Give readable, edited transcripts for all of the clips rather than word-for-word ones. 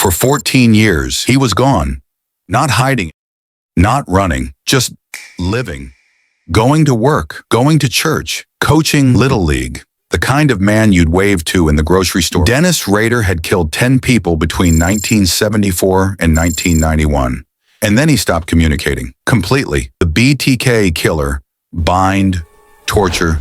For 14 years, he was gone. Not hiding, not running, just living. Going to work, going to church, coaching Little League. The kind of man you'd wave to in the grocery store. Dennis Rader had killed 10 people between 1974 and 1991. And then he stopped communicating. Completely. The BTK killer, bind, torture,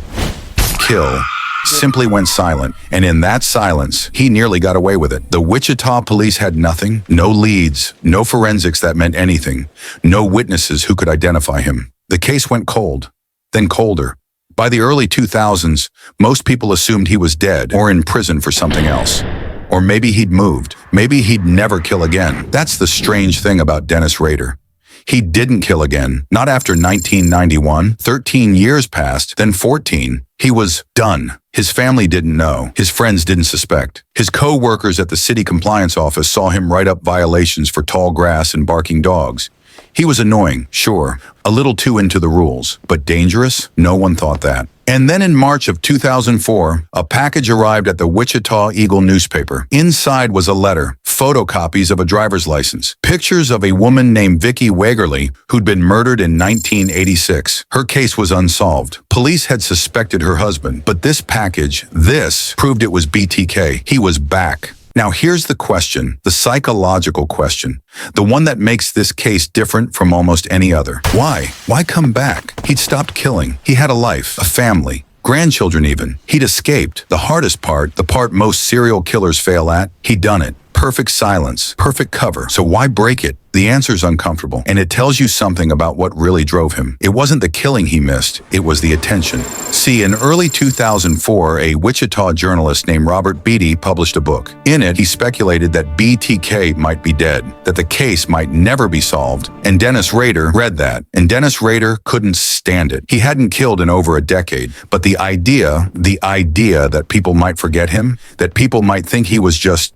kill, simply went silent. And in that silence, he nearly got away with it. The Wichita police had nothing, no leads, no forensics that meant anything, no witnesses who could identify him. The case went cold, then colder. By the early 2000s, most people assumed he was dead or in prison for something else. Or maybe he'd moved. Maybe he'd never kill again. That's the strange thing about Dennis Rader. He didn't kill again, not after 1991. 13 years passed, then 14. He was done. His family didn't know. His friends didn't suspect. His co-workers at the city compliance office saw him write up violations for tall grass and barking dogs. He was annoying, sure, a little too into the rules, but dangerous? No one thought that. And then in March of 2004, a package arrived at the Wichita Eagle newspaper. Inside was a letter, photocopies of a driver's license, pictures of a woman named Vicki Wagerly who'd been murdered in 1986. Her case was unsolved. Police had suspected her husband, but this package, proved it was BTK. He was back. Now here's the question, the psychological question, the one that makes this case different from almost any other. Why? Why come back? He'd stopped killing. He had a life, a family, grandchildren even. He'd escaped. The hardest part, the part most serial killers fail at, he'd done it. Perfect silence, perfect cover. So why break it? The answer's uncomfortable, and it tells you something about what really drove him. It wasn't the killing he missed, it was the attention. See, in early 2004, a Wichita journalist named Robert Beatty published a book. In it, he speculated that BTK might be dead, that the case might never be solved, and Dennis Rader read that, and Dennis Rader couldn't stand it. He hadn't killed in over a decade, but the idea that people might forget him, that people might think he was just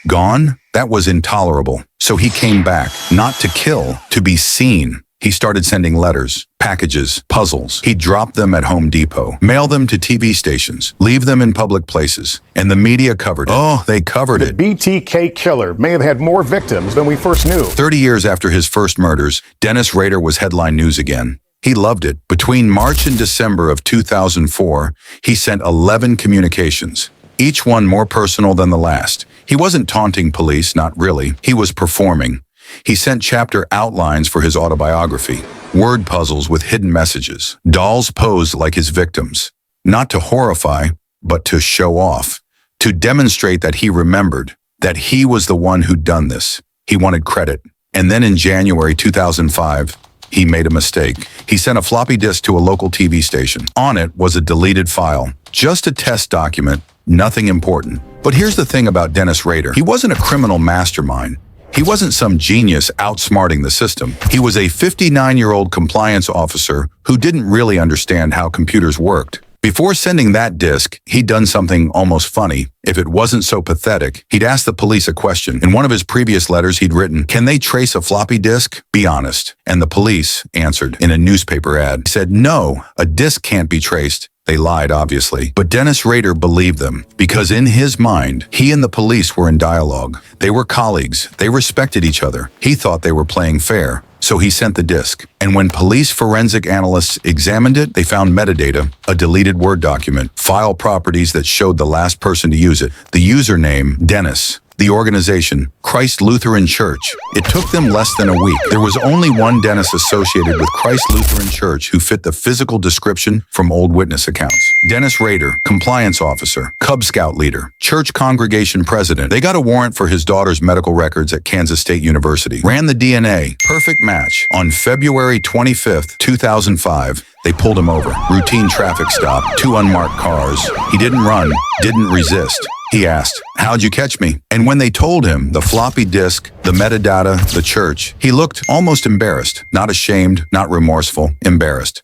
gone, that was intolerable. So he came back, not to kill, to be seen. He started sending letters, packages, puzzles. He'd drop them at Home Depot, mail them to TV stations, leave them in public places, and the media covered it. Oh, they covered it. The BTK killer may have had more victims than we first knew. 30 years after his first murders, Dennis Rader was headline news again. He loved it. Between March and December of 2004, he sent 11 communications, each one more personal than the last. He wasn't taunting police, not really. He was performing. He sent chapter outlines for his autobiography, word puzzles with hidden messages, dolls posed like his victims, not to horrify, but to show off, to demonstrate that he remembered, that he was the one who'd done this. He wanted credit. And then in January 2005, he made a mistake. He sent a floppy disk to a local TV station. On it was a deleted file, just a test document, nothing important. But here's the thing about Dennis Rader. He wasn't a criminal mastermind. He wasn't some genius outsmarting the system. He was a 59-year-old compliance officer who didn't really understand how computers worked. Before sending that disk, he'd done something almost funny. If it wasn't so pathetic, he'd asked the police a question. In one of his previous letters, he'd written, "Can they trace a floppy disk? Be honest." And the police answered in a newspaper ad. He said, "No, a disk can't be traced." They lied, obviously. But Dennis Rader believed them, because in his mind, he and the police were in dialogue. They were colleagues. They respected each other. He thought they were playing fair. So he sent the disk. And when police forensic analysts examined it, they found metadata, a deleted Word document, file properties that showed the last person to use it, the username, Dennis. The organization, Christ Lutheran Church. It took them less than a week. There was only one Dennis associated with Christ Lutheran Church who fit the physical description from old witness accounts. Dennis Rader, compliance officer, Cub Scout leader, church congregation president. They got a warrant for his daughter's medical records at Kansas State University. Ran the DNA. Perfect match. On February 25th, 2005, they pulled him over. Routine traffic stop, 2 unmarked cars. He didn't run, didn't resist. He asked, "How'd you catch me?" And when they told him the floppy disk, the metadata, the church, he looked almost embarrassed, not ashamed, not remorseful, embarrassed.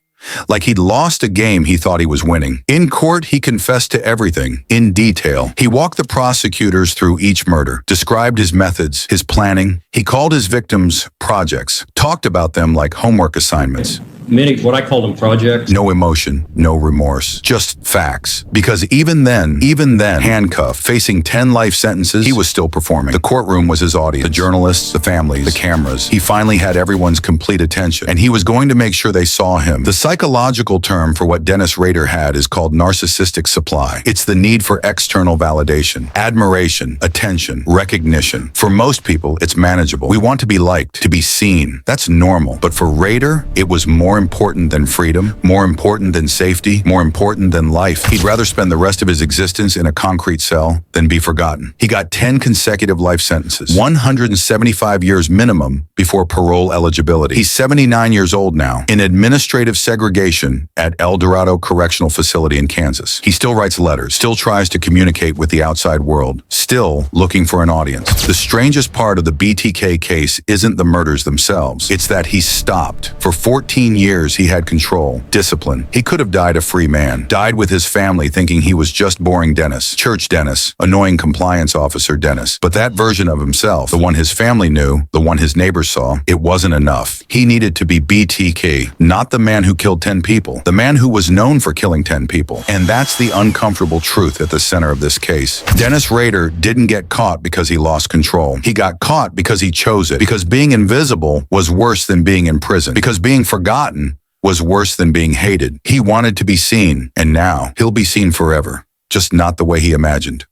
Like he'd lost a game he thought he was winning. In court, he confessed to everything, in detail. He walked the prosecutors through each murder, described his methods, his planning. He called his victims projects, talked about them like homework assignments. many, what I call them projects. No emotion, no remorse, just facts. Because even then, handcuffed, facing 10 life sentences, he was still performing. The courtroom was his audience. The journalists, the families, the cameras. He finally had everyone's complete attention, and he was going to make sure they saw him. The psychological term for what Dennis Rader had is called narcissistic supply. It's the need for external validation, admiration, attention, recognition. For most people, it's manageable. We want to be liked, to be seen. That's normal. But for Rader, it was more important than freedom, more important than safety, more important than life. He'd rather spend the rest of his existence in a concrete cell than be forgotten. He got 10 consecutive life sentences, 175 years minimum before parole eligibility. He's 79 years old now, in administrative segregation at El Dorado Correctional Facility in Kansas. He still writes letters, still tries to communicate with the outside world, still looking for an audience. The strangest part of the BTK case isn't the murders themselves. It's that he stopped. For 14 years, he had control, discipline. He could have died a free man, died with his family thinking he was just boring Dennis, church Dennis, annoying compliance officer Dennis. But that version of himself, the one his family knew, the one his neighbors saw, it wasn't enough. He needed to be BTK, not the man who killed 10 people, the man who was known for killing 10 people. And that's the uncomfortable truth at the center of this case. Dennis Rader didn't get caught because he lost control. He got caught because he chose it, because being invisible was worse than being in prison, because being forgotten was worse than being hated. He wanted to be seen, and now he'll be seen forever, just not the way he imagined.